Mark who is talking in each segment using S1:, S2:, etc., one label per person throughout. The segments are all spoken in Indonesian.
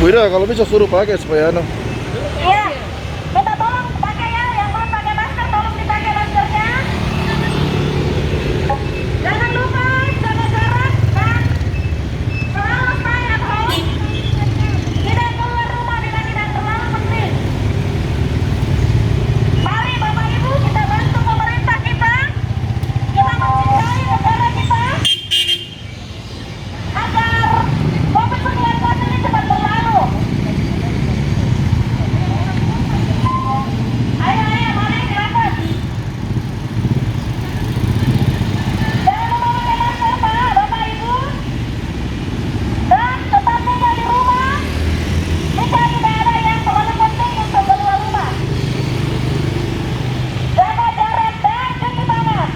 S1: Bu Ida, kalau bisa suruh pakai supaya
S2: Iya, minta tolong pakai ya, yang mau pakai masker tolong dipakai maskernya. Jangan lupa jaga jarak dan selalu stay at home. Tidak keluar rumah bila tidak terlalu penting. Mari Bapak Ibu kita bantu pemerintah kita mencintai negara kita agar COVID-19 ini cepat berlalu. Ayo, mari silakan. Jangan lupa pakai masker Pak, Bapak Ibu. Dan tetap tinggal di rumah jika tidak ada yang terlalu penting untuk keluar rumah. Jaga jarak dan cuci tangan.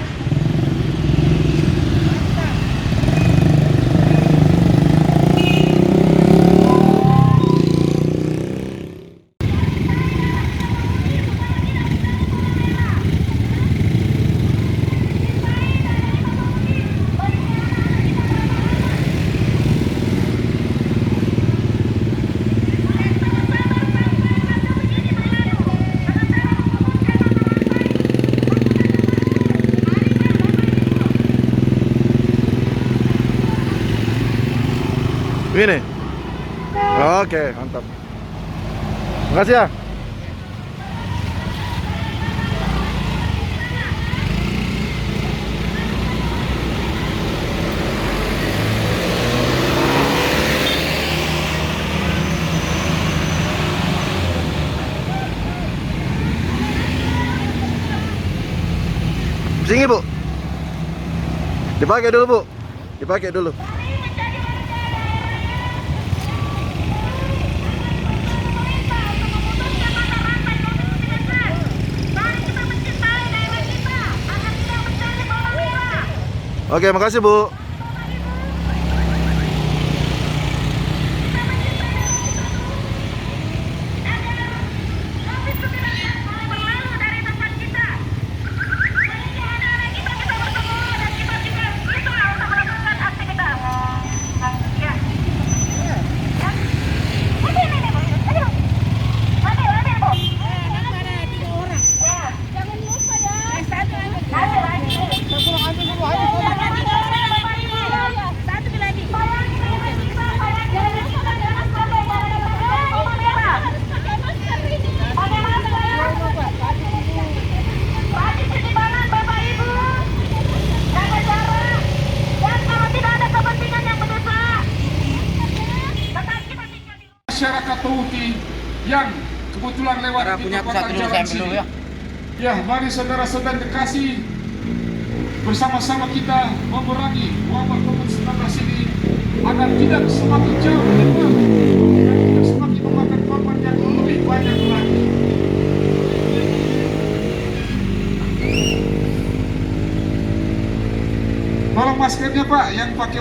S1: ini. Oke, mantap. Makasih ya. Sini, Bu. Dipakai dulu, Bu. Dipakai dulu. Oke, makasih Bu.
S3: Masyarakat Tauti yang kebetulan lewat di perempatan jalan sini. Ya, mari saudara-saudara dikasih bersama-sama kita memerangi wabah COVID-19 ini agar tidak semakin jauh berkembang dan tidak semakin memakan korban yang lebih banyak lagi. Tolong maskernya Pak, yang pakai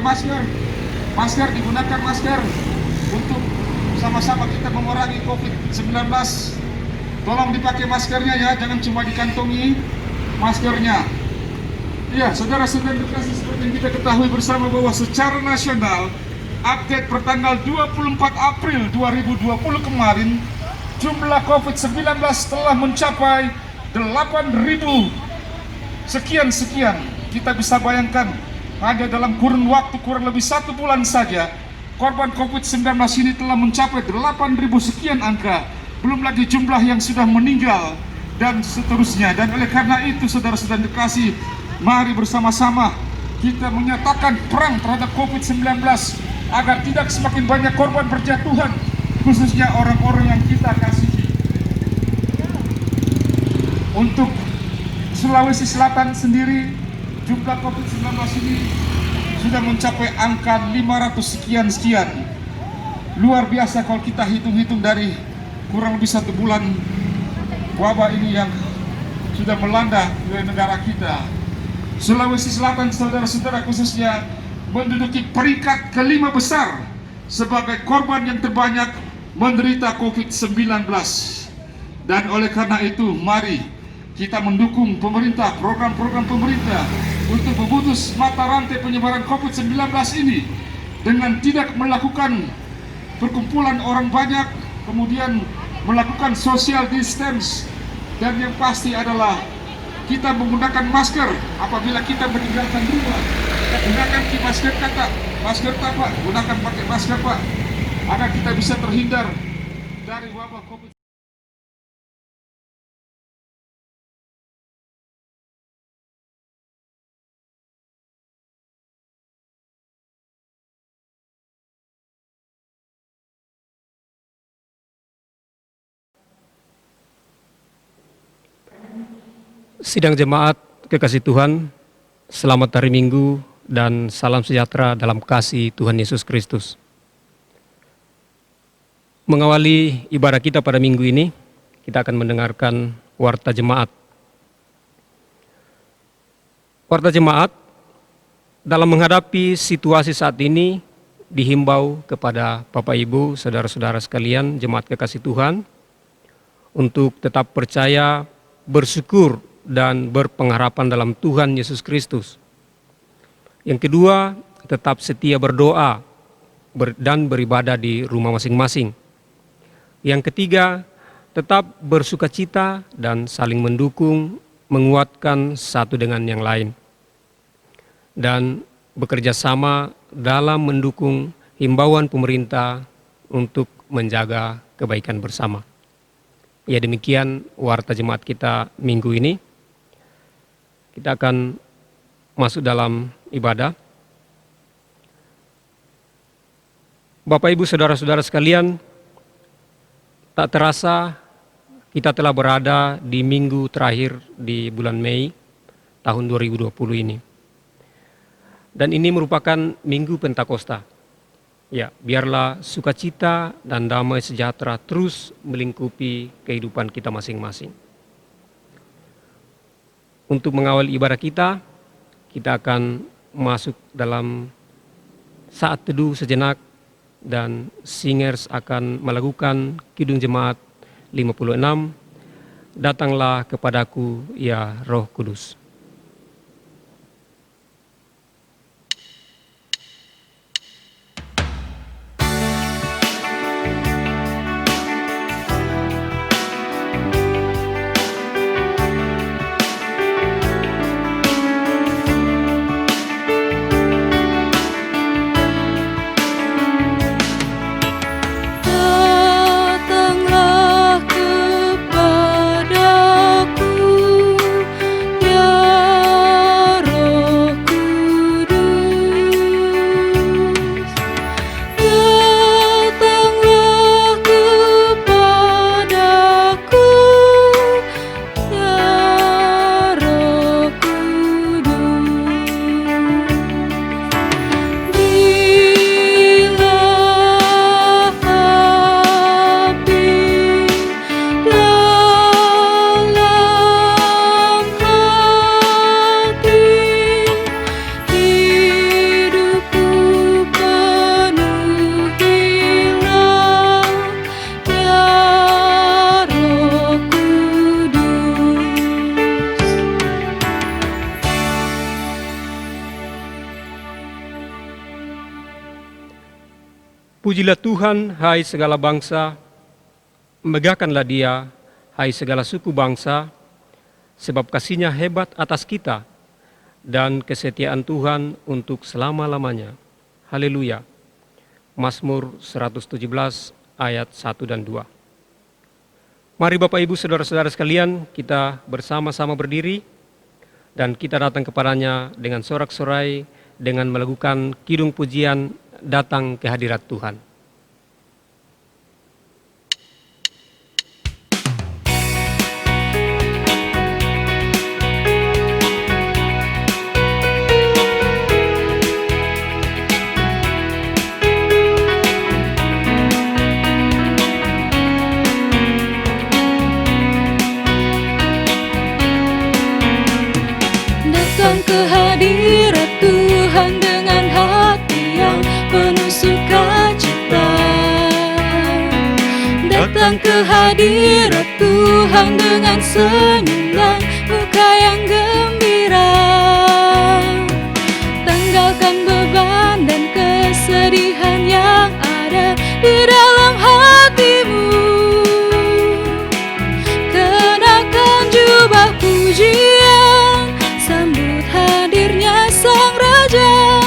S3: masker digunakan masker untuk sama-sama kita memerangi COVID-19. Tolong dipakai maskernya ya, jangan cuma dikantongi maskernya. Ya, saudara-saudara dikasih, seperti yang kita ketahui bersama bahwa secara nasional update pertanggal 24 April 2020 kemarin jumlah COVID-19 telah mencapai 8.000 sekian. Kita bisa bayangkan hanya dalam kurun waktu kurang lebih 1 bulan saja korban COVID-19 ini telah mencapai 8.000 sekian angka, belum lagi jumlah yang sudah meninggal dan seterusnya. Dan oleh karena itu saudara-saudara dikasih, mari bersama-sama kita menyatakan perang terhadap COVID-19 agar tidak semakin banyak korban berjatuhan, khususnya orang-orang yang kita kasihi. Untuk Sulawesi Selatan sendiri, jumlah COVID-19 ini sudah mencapai angka 500 sekian. Luar biasa kalau kita hitung-hitung dari kurang lebih 1 bulan wabah ini yang sudah melanda negara kita. Sulawesi Selatan, saudara-saudara, khususnya menduduki peringkat ke-5 besar sebagai korban yang terbanyak menderita COVID-19. Dan oleh karena itu, mari kita mendukung pemerintah, program-program pemerintah untuk memutus mata rantai penyebaran COVID-19 ini dengan tidak melakukan perkumpulan orang banyak, kemudian melakukan social distance, dan yang pasti adalah kita menggunakan masker apabila kita meninggalkan rumah. Gunakan masker Pak, gunakan pakai masker Pak, agar kita bisa terhindar dari wabah COVID.
S4: Sidang jemaat kekasih Tuhan, selamat hari Minggu dan salam sejahtera dalam kasih Tuhan Yesus Kristus. Mengawali ibadah kita pada minggu ini, kita akan mendengarkan warta jemaat. Warta jemaat dalam menghadapi situasi saat ini dihimbau kepada Bapak Ibu, saudara-saudara sekalian, jemaat kekasih Tuhan, untuk tetap percaya, bersyukur, dan berpengharapan dalam Tuhan Yesus Kristus. Yang kedua, tetap setia berdoa dan beribadah di rumah masing-masing. Yang ketiga, tetap bersukacita dan saling mendukung, menguatkan satu dengan yang lain. Dan bekerja sama dalam mendukung himbauan pemerintah untuk menjaga kebaikan bersama. Ya, demikian warta jemaat kita minggu ini. Kita akan masuk dalam ibadah. Bapak Ibu saudara-saudara sekalian, tak terasa kita telah berada di minggu terakhir di bulan Mei tahun 2020 ini. Dan ini merupakan minggu Pentakosta. Ya, biarlah sukacita dan damai sejahtera terus melingkupi kehidupan kita masing-masing. Untuk mengawal ibadah kita akan masuk dalam saat teduh sejenak dan singers akan melakukan Kidung Jemaat 56, Datanglah kepadaku ya Roh Kudus. Pujilah Tuhan, hai segala bangsa, megahkanlah Dia, hai segala suku bangsa, sebab kasih-Nya hebat atas kita, dan kesetiaan Tuhan untuk selama-lamanya. Haleluya. Mazmur 117 ayat 1 dan 2. Mari Bapak Ibu saudara-saudara sekalian, kita bersama-sama berdiri, dan kita datang kepadanya dengan sorak-sorai, dengan melakukan kidung pujian, datang ke hadirat Tuhan.
S2: Datang ke hadirat Tuhan dengan hati yang penuh sukacita. Datang ke hadirat Tuhan dengan senyum dan muka yang gembira. Tanggalkan beban dan kesedihan yang ada.
S5: ada di dalam hatimu. Kenakan jubah pujian, sambut hadirnya Sang Raja,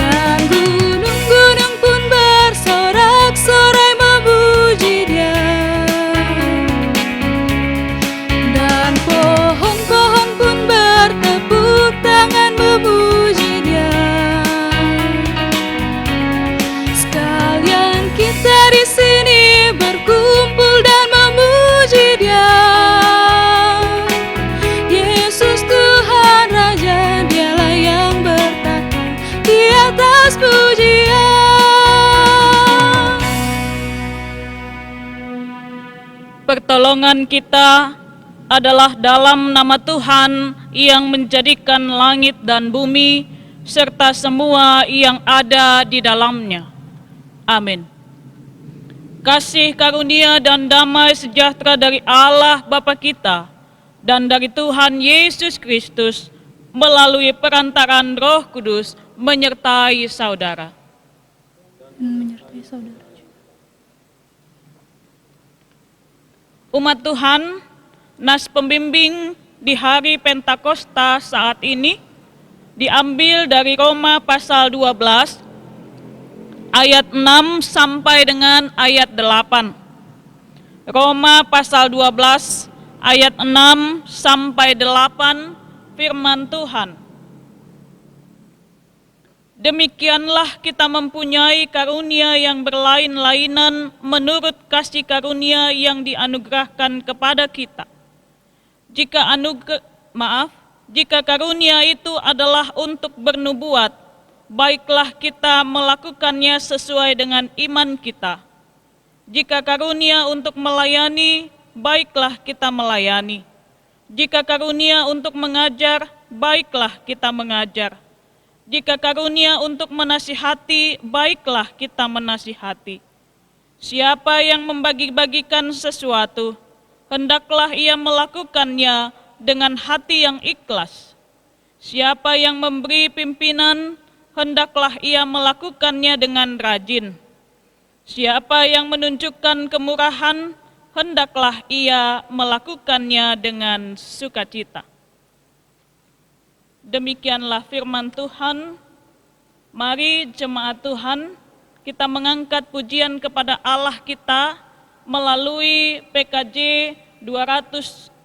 S5: dan gunung-gunung pun bersorak-sorai memuji Dia, dan pohon-pohon pun bertepuk tangan memuji Dia. Sekalian kita di sini berkumpul dan memuji Dia. Yesus Tuhan Raja, Dialah yang bertata di atas pujian.
S6: Pertolongan kita adalah dalam nama Tuhan yang menjadikan langit dan bumi serta semua yang ada di dalamnya. Amin. Kasih karunia dan damai sejahtera dari Allah Bapa kita dan dari Tuhan Yesus Kristus melalui perantaraan Roh Kudus menyertai saudara. Umat Tuhan, nas pembimbing di hari Pentakosta saat ini diambil dari Roma pasal 12 ayat 6 sampai dengan ayat 8. Roma pasal 12 ayat 6 sampai 8 firman Tuhan. Demikianlah kita mempunyai karunia yang berlain-lainan menurut kasih karunia yang dianugerahkan kepada kita. Jika karunia itu adalah untuk bernubuat, baiklah kita melakukannya sesuai dengan iman kita. Jika karunia untuk melayani, baiklah kita melayani. Jika karunia untuk mengajar, baiklah kita mengajar. Jika karunia untuk menasihati, baiklah kita menasihati. Siapa yang membagi-bagikan sesuatu, hendaklah ia melakukannya dengan hati yang ikhlas. Siapa yang memberi pimpinan, hendaklah ia melakukannya dengan rajin. Siapa yang menunjukkan kemurahan, hendaklah ia melakukannya dengan sukacita. Demikianlah firman Tuhan. Mari jemaat Tuhan, kita mengangkat pujian kepada Allah kita melalui PKJ 277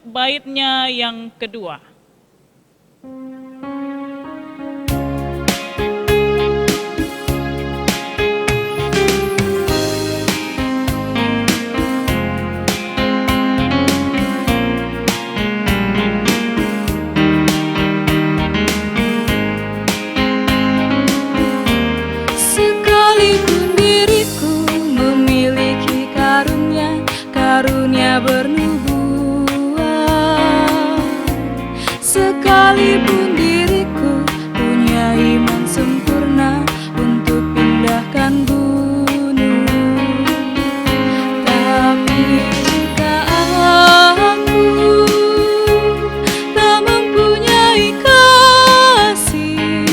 S6: baitnya yang kedua.
S5: Karunia bernubuat, sekalipun diriku punya iman sempurna untuk pindahkan gunung, tapi jika aku tak mempunyai kasih,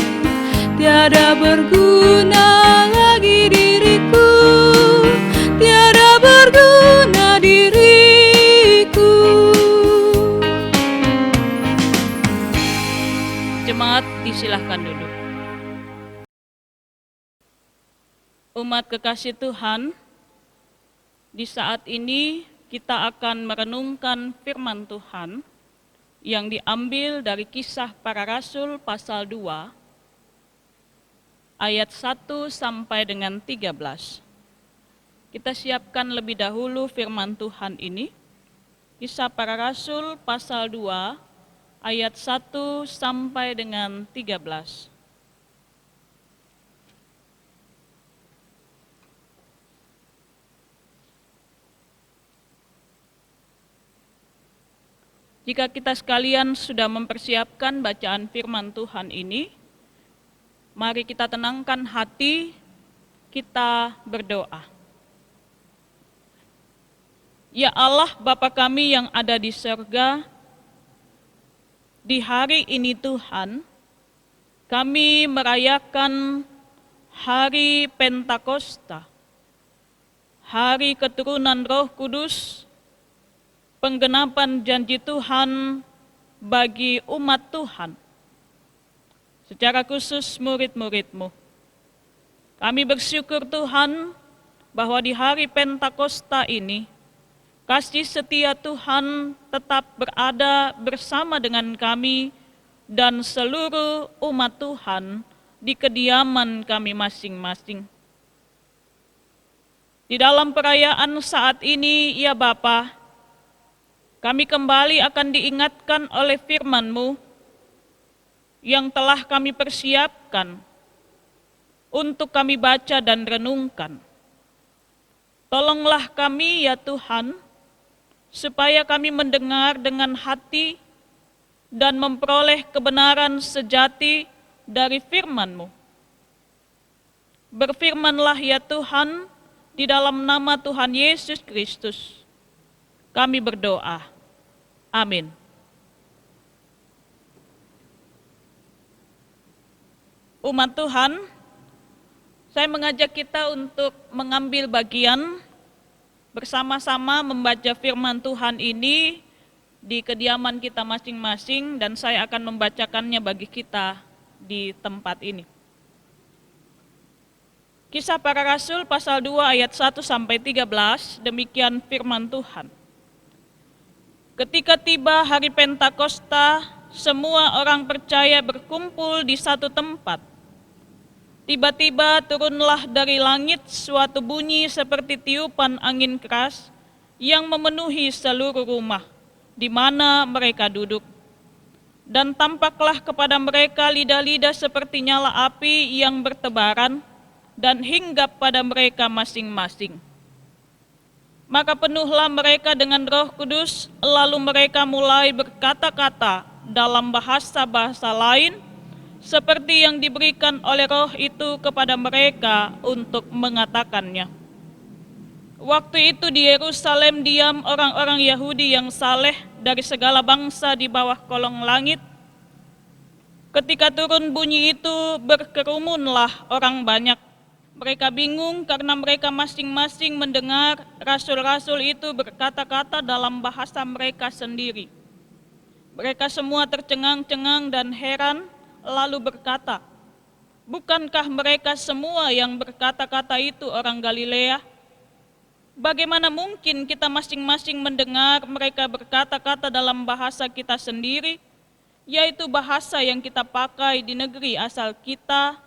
S5: tiada berguna lagi diriku, tiada berguna diriku.
S6: Jemaat disilahkan duduk. Umat kekasih Tuhan, di saat ini kita akan merenungkan firman Tuhan yang diambil dari Kisah Para Rasul pasal 2 ayat 1 sampai dengan 13. Kita siapkan lebih dahulu firman Tuhan ini. Kisah Para Rasul pasal 2 ayat 1 sampai dengan 13. Jika kita sekalian sudah mempersiapkan bacaan firman Tuhan ini, mari kita tenangkan hati, kita berdoa. Ya Allah Bapa kami yang ada di surga, di hari ini Tuhan, kami merayakan hari Pentakosta, hari keturunan Roh Kudus, penggenapan janji Tuhan bagi umat Tuhan, secara khusus murid-murid-Mu. Kami bersyukur Tuhan bahwa di hari Pentakosta ini, kasih setia Tuhan tetap berada bersama dengan kami dan seluruh umat Tuhan di kediaman kami masing-masing. Di dalam perayaan saat ini, ya Bapa, kami kembali akan diingatkan oleh firman-Mu yang telah kami persiapkan untuk kami baca dan renungkan. Tolonglah kami ya Tuhan, supaya kami mendengar dengan hati dan memperoleh kebenaran sejati dari firman-Mu. Berfirmanlah ya Tuhan, di dalam nama Tuhan Yesus Kristus, kami berdoa. Amin. Umat Tuhan, saya mengajak kita untuk mengambil bagian bersama-sama membaca firman Tuhan ini di kediaman kita masing-masing, dan saya akan membacakannya bagi kita di tempat ini. Kisah Para Rasul pasal 2 ayat 1 sampai 13, demikian firman Tuhan. Ketika tiba hari Pentakosta, semua orang percaya berkumpul di satu tempat. Tiba-tiba turunlah dari langit suatu bunyi seperti tiupan angin keras yang memenuhi seluruh rumah di mana mereka duduk. Dan tampaklah kepada mereka lidah-lidah seperti nyala api yang bertebaran dan hinggap pada mereka masing-masing. Maka penuhlah mereka dengan Roh Kudus, lalu mereka mulai berkata-kata dalam bahasa-bahasa lain, seperti yang diberikan oleh Roh itu kepada mereka untuk mengatakannya. Waktu itu di Yerusalem diam orang-orang Yahudi yang saleh dari segala bangsa di bawah kolong langit. Ketika turun bunyi itu, berkerumunlah orang banyak. Mereka bingung karena mereka masing-masing mendengar rasul-rasul itu berkata-kata dalam bahasa mereka sendiri. Mereka semua tercengang-cengang dan heran, lalu berkata, "Bukankah mereka semua yang berkata-kata itu orang Galilea? Bagaimana mungkin kita masing-masing mendengar mereka berkata-kata dalam bahasa kita sendiri, yaitu bahasa yang kita pakai di negeri asal kita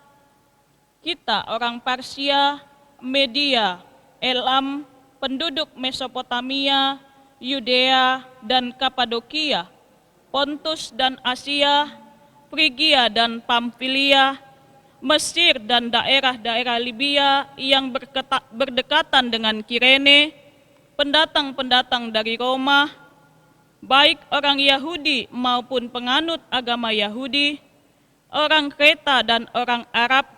S6: orang Parsia, Media, Elam, penduduk Mesopotamia, Yudea dan Kapadokia, Pontus dan Asia, Frigia dan Pamfilia, Mesir dan daerah-daerah Libya yang berdekatan dengan Kirene, pendatang-pendatang dari Roma, baik orang Yahudi maupun penganut agama Yahudi, orang Kreta dan orang Arab.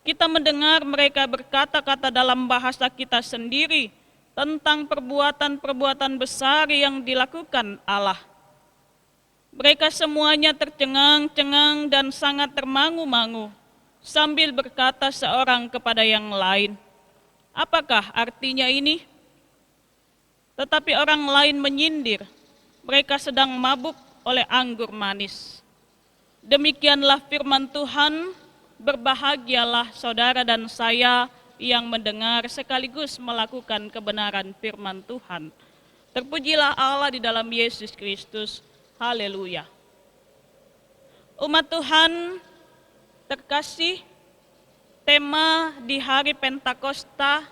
S6: Kita mendengar mereka berkata-kata dalam bahasa kita sendiri tentang perbuatan-perbuatan besar yang dilakukan Allah. Mereka semuanya tercengang-cengang dan sangat termangu-mangu sambil berkata seorang kepada yang lain, "Apakah artinya ini?" Tetapi orang lain menyindir, mereka sedang mabuk oleh anggur manis. Demikianlah firman Tuhan. Berbahagialah saudara dan saya yang mendengar sekaligus melakukan kebenaran firman Tuhan. Terpujilah Allah di dalam Yesus Kristus. Haleluya. Umat Tuhan terkasih, tema di hari Pentakosta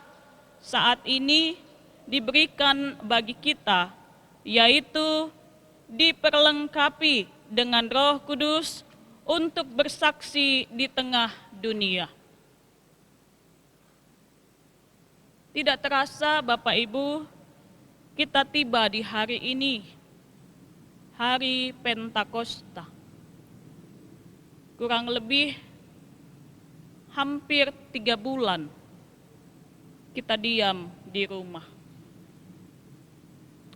S6: saat ini diberikan bagi kita, yaitu diperlengkapi dengan Roh Kudus untuk bersaksi di tengah dunia. Tidak terasa Bapak Ibu, kita tiba di hari ini, hari Pentakosta. Kurang lebih hampir 3 bulan kita diam di rumah.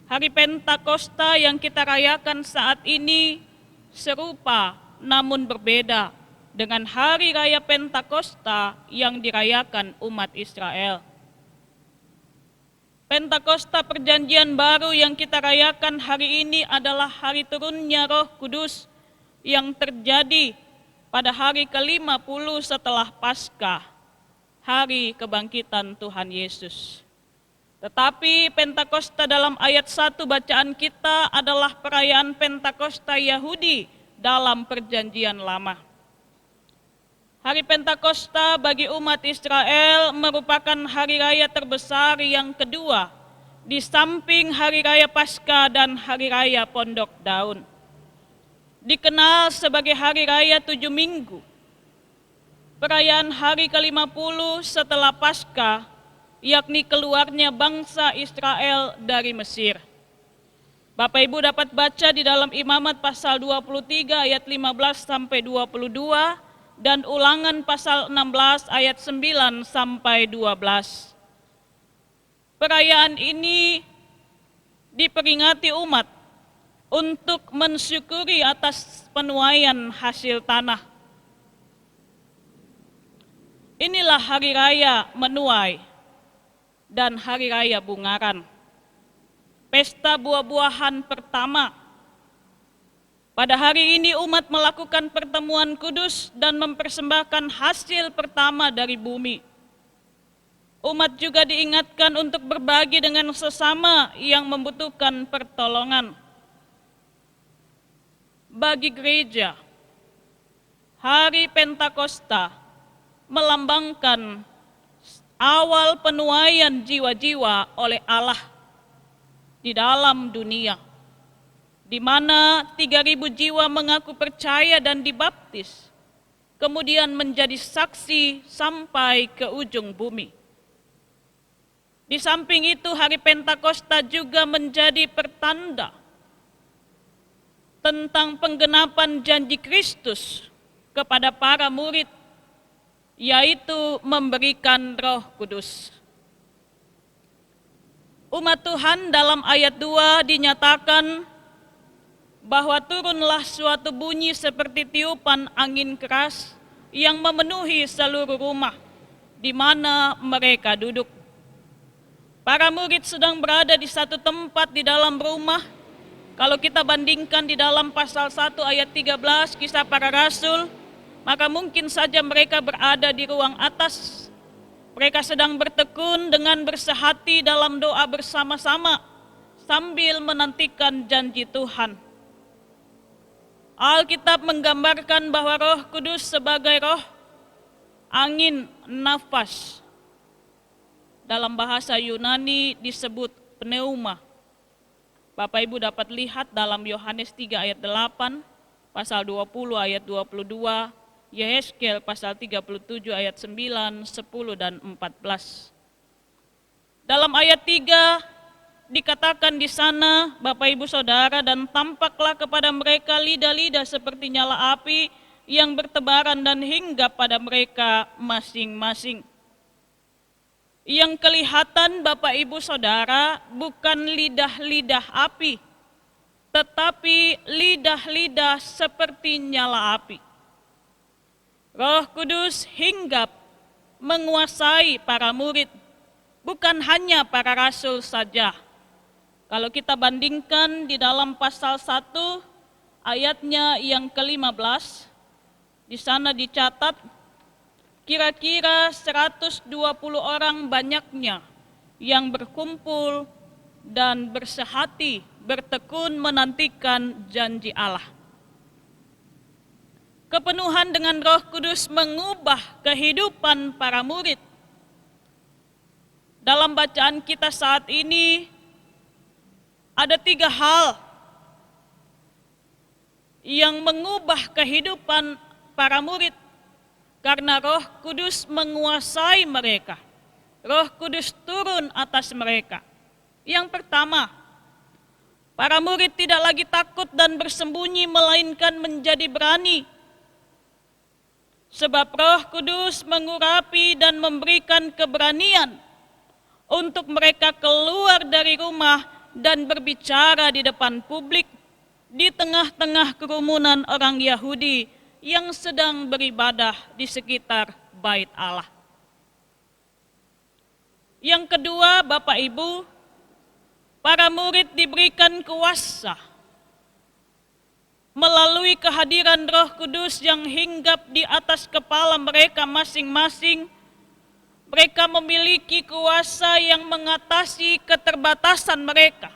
S6: Hari Pentakosta yang kita rayakan saat ini serupa namun berbeda dengan hari raya Pentakosta yang dirayakan umat Israel. Pentakosta Perjanjian Baru yang kita rayakan hari ini adalah hari turunnya Roh Kudus yang terjadi pada hari ke-50 setelah Paskah, hari kebangkitan Tuhan Yesus. Tetapi Pentakosta dalam ayat 1 bacaan kita adalah perayaan Pentakosta Yahudi dalam Perjanjian Lama. Hari Pentakosta bagi umat Israel merupakan hari raya terbesar yang kedua di samping hari raya Paskah dan hari raya Pondok Daun. Dikenal sebagai hari raya 7 minggu. Perayaan hari ke-50 setelah Paskah, yakni keluarnya bangsa Israel dari Mesir. Bapak Ibu dapat baca di dalam Imamat pasal 23 ayat 15 sampai 22 dan Ulangan pasal 16 ayat 9 sampai 12. Perayaan ini diperingati umat untuk mensyukuri atas penuaian hasil tanah. Inilah hari raya menuai dan hari raya bungaran. Pesta buah-buahan pertama. Pada hari ini umat melakukan pertemuan kudus dan mempersembahkan hasil pertama dari bumi. Umat juga diingatkan untuk berbagi dengan sesama yang membutuhkan pertolongan. Bagi gereja, hari Pentakosta melambangkan awal penuaian jiwa-jiwa oleh Allah di dalam dunia, di mana 3.000 jiwa mengaku percaya dan dibaptis, kemudian menjadi saksi sampai ke ujung bumi. Di samping itu, hari Pentakosta juga menjadi pertanda tentang penggenapan janji Kristus kepada para murid, yaitu memberikan Roh Kudus. Umat Tuhan dalam ayat 2 dinyatakan bahwa turunlah suatu bunyi seperti tiupan angin keras yang memenuhi seluruh rumah di mana mereka duduk. Para murid sedang berada di satu tempat di dalam rumah. Kalau kita bandingkan di dalam pasal 1 ayat 13 Kisah Para Rasul, maka mungkin saja mereka berada di ruang atas. Mereka sedang bertekun dengan bersehati dalam doa bersama-sama sambil menantikan janji Tuhan. Alkitab menggambarkan bahwa Roh Kudus sebagai roh, angin, nafas. Dalam bahasa Yunani disebut pneuma. Bapak Ibu dapat lihat dalam Yohanes 3 ayat 8, pasal 20 ayat 22, Yehezkiel pasal 37 ayat 9, 10 dan 14. Dalam ayat 3 dikatakan di sana, Bapak Ibu Saudara, dan tampaklah kepada mereka lidah-lidah seperti nyala api yang bertebaran dan hinggap pada mereka masing-masing. Yang kelihatan Bapak Ibu Saudara bukan lidah-lidah api, tetapi lidah-lidah seperti nyala api. Roh Kudus hinggap menguasai para murid, bukan hanya para rasul saja. Kalau kita bandingkan di dalam pasal 1 ayatnya yang ke-15, di sana dicatat kira-kira 120 orang banyaknya yang berkumpul dan bersehati, bertekun menantikan janji Allah. Kepenuhan dengan Roh Kudus mengubah kehidupan para murid. Dalam bacaan kita saat ini, ada 3 hal yang mengubah kehidupan para murid karena Roh Kudus menguasai mereka. Roh Kudus turun atas mereka. Yang pertama, para murid tidak lagi takut dan bersembunyi, melainkan menjadi berani. Sebab Roh Kudus mengurapi dan memberikan keberanian untuk mereka keluar dari rumah dan berbicara di depan publik di tengah-tengah kerumunan orang Yahudi yang sedang beribadah di sekitar bait Allah. Yang kedua, Bapak Ibu, para murid diberikan kuasa melalui kehadiran Roh Kudus yang hinggap di atas kepala mereka masing-masing. Mereka memiliki kuasa yang mengatasi keterbatasan mereka.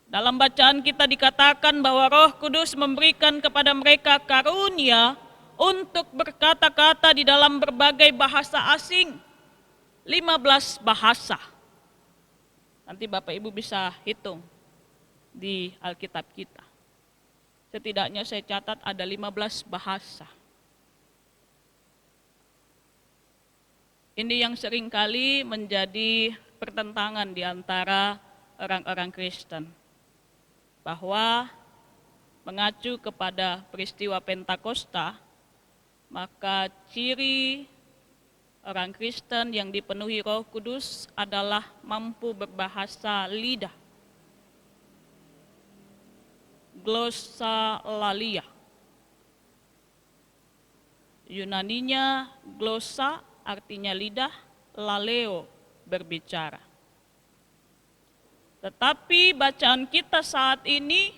S6: Dalam bacaan kita dikatakan bahwa Roh Kudus memberikan kepada mereka karunia untuk berkata-kata di dalam berbagai bahasa asing, 15 bahasa. Nanti Bapak Ibu bisa hitung di Alkitab kita. Setidaknya saya catat ada 15 bahasa. Ini yang seringkali menjadi pertentangan di antara orang-orang Kristen. Bahwa mengacu kepada peristiwa Pentakosta, maka ciri orang Kristen yang dipenuhi Roh Kudus adalah mampu berbahasa lidah. Glossolalia. Yunaninya glossa artinya lidah, laleo berbicara. Tetapi bacaan kita saat ini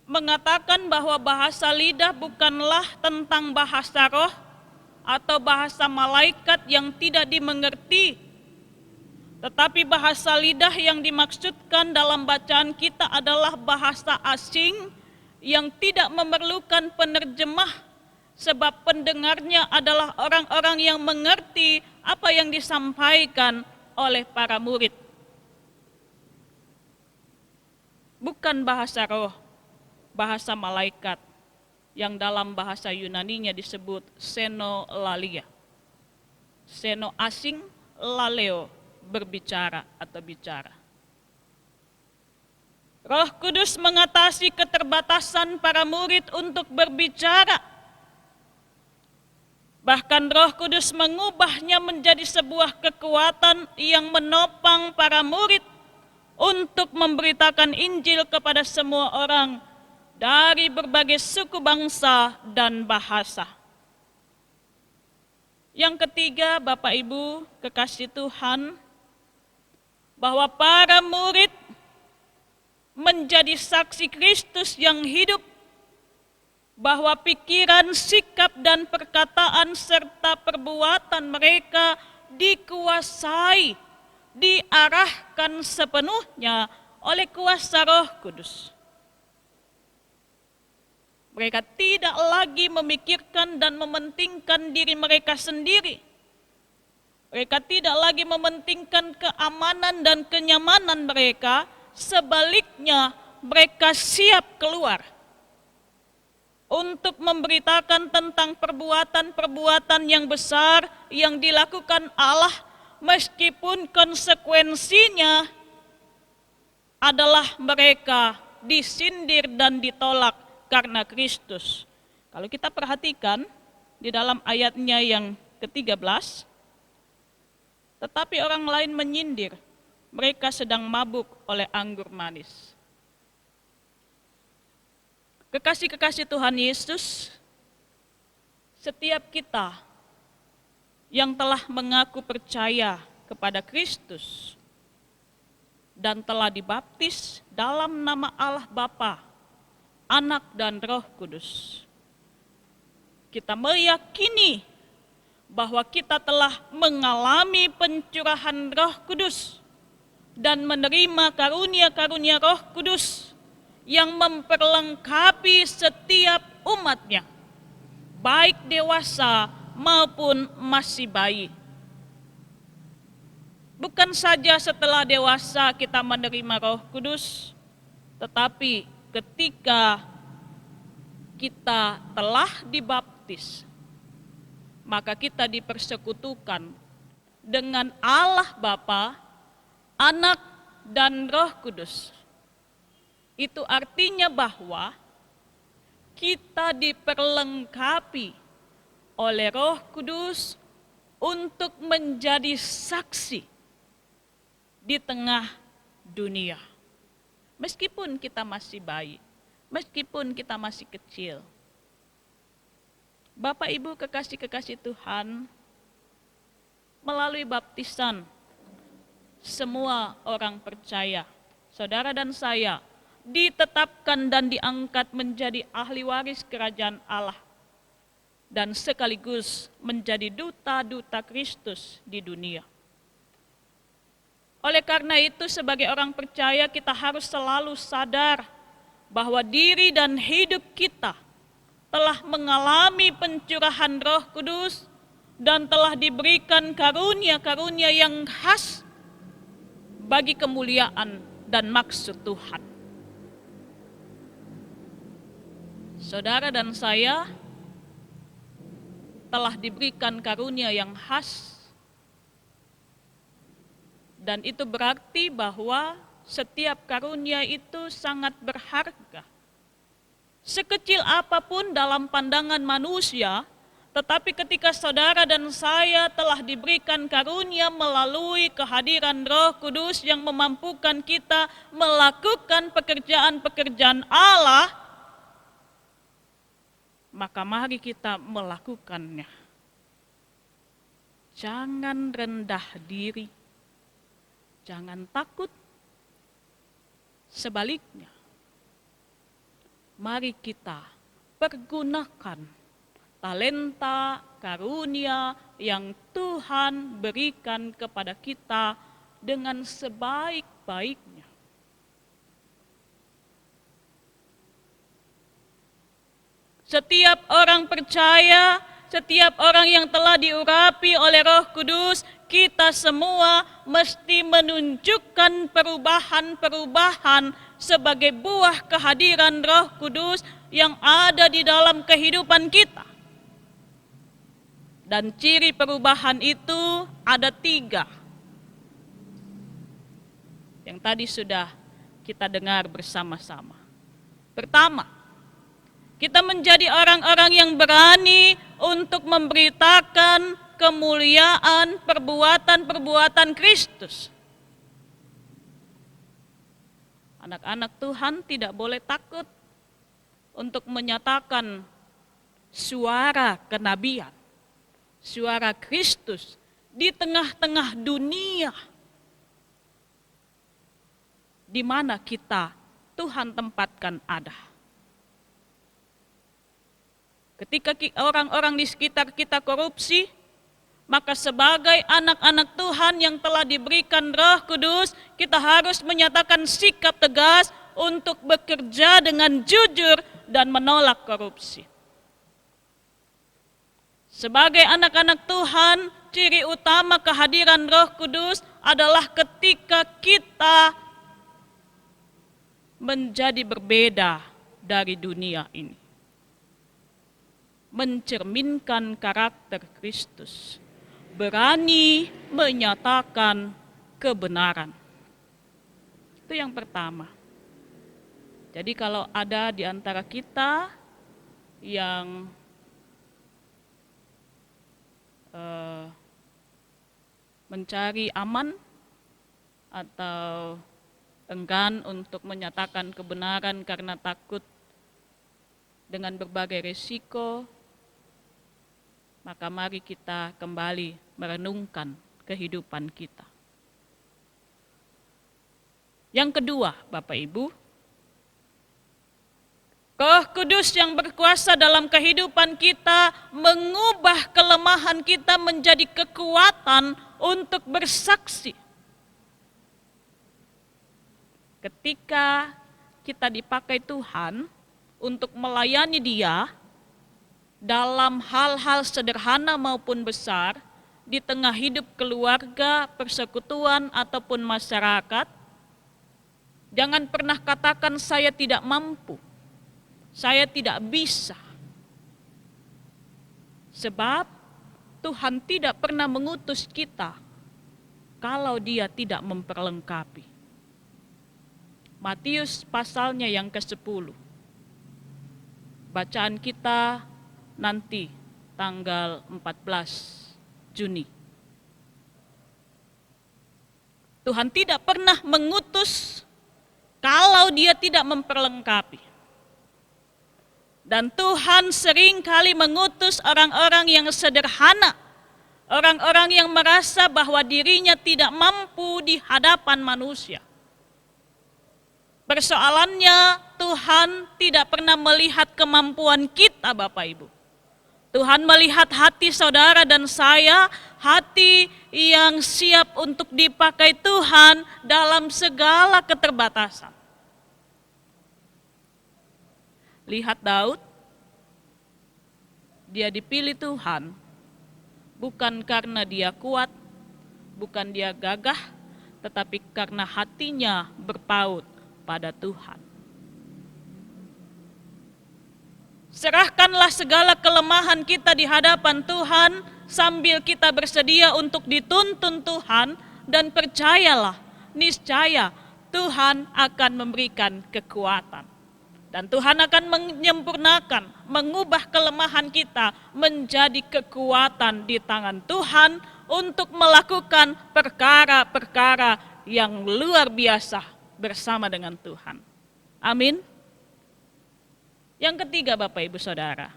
S6: mengatakan bahwa bahasa lidah bukanlah tentang bahasa roh atau bahasa malaikat yang tidak dimengerti. Tetapi bahasa lidah yang dimaksudkan dalam bacaan kita adalah bahasa asing yang tidak memerlukan penerjemah, sebab pendengarnya adalah orang-orang yang mengerti apa yang disampaikan oleh para murid. Bukan bahasa roh, bahasa malaikat yang dalam bahasa Yunaninya disebut xenolalia. Xeno asing, laleo berbicara atau bicara. Roh Kudus mengatasi keterbatasan para murid untuk berbicara. Bahkan Roh Kudus mengubahnya menjadi sebuah kekuatan yang menopang para murid untuk memberitakan Injil kepada semua orang dari berbagai suku bangsa dan bahasa. Yang ketiga, Bapak Ibu kekasih Tuhan, bahwa para murid menjadi saksi Kristus yang hidup, bahwa pikiran, sikap, dan perkataan serta perbuatan mereka dikuasai, diarahkan sepenuhnya oleh kuasa Roh Kudus. Mereka tidak lagi memikirkan dan mementingkan diri mereka sendiri. Mereka tidak lagi mementingkan keamanan dan kenyamanan mereka, sebaliknya mereka siap keluar untuk memberitakan tentang perbuatan-perbuatan yang besar yang dilakukan Allah, meskipun konsekuensinya adalah mereka disindir dan ditolak karena Kristus. Kalau kita perhatikan di dalam ayatnya yang ke-13, tetapi orang lain menyindir, mereka sedang mabuk oleh anggur manis. Kekasih-kekasih Tuhan Yesus, setiap kita yang telah mengaku percaya kepada Kristus dan telah dibaptis dalam nama Allah Bapa, Anak dan Roh Kudus, kita meyakini bahwa kita telah mengalami pencurahan Roh Kudus dan menerima karunia-karunia Roh Kudus yang memperlengkapi setiap umatnya, baik dewasa maupun masih bayi. Bukan saja setelah dewasa kita menerima Roh Kudus, tetapi ketika kita telah dibaptis, maka kita dipersekutukan dengan Allah Bapa, Anak, dan Roh Kudus. Itu artinya bahwa kita diperlengkapi oleh Roh Kudus untuk menjadi saksi di tengah dunia. Meskipun kita masih bayi, meskipun kita masih kecil. Bapak Ibu kekasih-kekasih Tuhan, melalui baptisan, semua orang percaya, saudara dan saya, ditetapkan dan diangkat menjadi ahli waris kerajaan Allah dan sekaligus menjadi duta-duta Kristus di dunia. Oleh karena itu, sebagai orang percaya kita harus selalu sadar bahwa diri dan hidup kita telah mengalami pencurahan Roh Kudus dan telah diberikan karunia-karunia yang khas bagi kemuliaan dan maksud Tuhan. Saudara dan saya telah diberikan karunia yang khas, dan itu berarti bahwa setiap karunia itu sangat berharga. Sekecil apapun dalam pandangan manusia, tetapi ketika saudara dan saya telah diberikan karunia melalui kehadiran Roh Kudus yang memampukan kita melakukan pekerjaan-pekerjaan Allah, maka mari kita melakukannya. Jangan rendah diri, jangan takut. Sebaliknya, mari kita pergunakan talenta, karunia yang Tuhan berikan kepada kita dengan sebaik-baiknya. Setiap orang percaya, setiap orang yang telah diurapi oleh Roh Kudus, kita semua mesti menunjukkan perubahan-perubahan sebagai buah kehadiran Roh Kudus yang ada di dalam kehidupan kita. Dan ciri perubahan itu ada 3. Yang tadi sudah kita dengar bersama-sama. Pertama, kita menjadi orang-orang yang berani untuk memberitakan kemuliaan perbuatan-perbuatan Kristus. Anak-anak Tuhan tidak boleh takut untuk menyatakan suara kenabian, suara Kristus di tengah-tengah dunia di mana kita Tuhan tempatkan ada. Ketika orang-orang di sekitar kita korupsi, maka sebagai anak-anak Tuhan yang telah diberikan Roh Kudus, kita harus menyatakan sikap tegas untuk bekerja dengan jujur dan menolak korupsi. Sebagai anak-anak Tuhan, ciri utama kehadiran Roh Kudus adalah ketika kita menjadi berbeda dari dunia ini. Mencerminkan karakter Kristus. Berani menyatakan kebenaran. Itu yang pertama. Jadi kalau ada di antara kita yang mencari aman atau enggan untuk menyatakan kebenaran karena takut dengan berbagai risiko, maka mari kita kembali merenungkan kehidupan kita. Yang kedua, Bapak Ibu, Roh Kudus yang berkuasa dalam kehidupan kita mengubah kelemahan kita menjadi kekuatan untuk bersaksi. Ketika kita dipakai Tuhan untuk melayani Dia dalam hal-hal sederhana maupun besar, di tengah hidup keluarga, persekutuan, ataupun masyarakat, jangan pernah katakan saya tidak mampu, saya tidak bisa. Sebab Tuhan tidak pernah mengutus kita kalau Dia tidak memperlengkapi. Matius pasalnya yang ke-10. Bacaan kita nanti tanggal 14 Juni. Tuhan tidak pernah mengutus kalau Dia tidak memperlengkapi. Dan Tuhan seringkali mengutus orang-orang yang sederhana, orang-orang yang merasa bahwa dirinya tidak mampu di hadapan manusia. Persoalannya, Tuhan tidak pernah melihat kemampuan kita, Bapak Ibu. Tuhan melihat hati saudara dan saya, hati yang siap untuk dipakai Tuhan dalam segala keterbatasan. Lihat Daud, dia dipilih Tuhan, bukan karena dia kuat, bukan dia gagah, tetapi karena hatinya berpaut pada Tuhan. Serahkanlah segala kelemahan kita di hadapan Tuhan sambil kita bersedia untuk dituntun Tuhan, dan percayalah, niscaya Tuhan akan memberikan kekuatan. Dan Tuhan akan menyempurnakan, mengubah kelemahan kita menjadi kekuatan di tangan Tuhan untuk melakukan perkara-perkara yang luar biasa bersama dengan Tuhan. Amin. Yang ketiga, Bapak Ibu Saudara,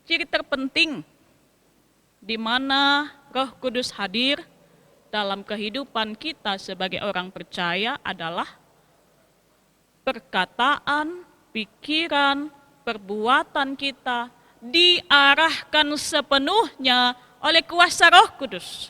S6: ciri terpenting di mana Roh Kudus hadir dalam kehidupan kita sebagai orang percaya adalah perkataan, pikiran, perbuatan kita diarahkan sepenuhnya oleh kuasa Roh Kudus.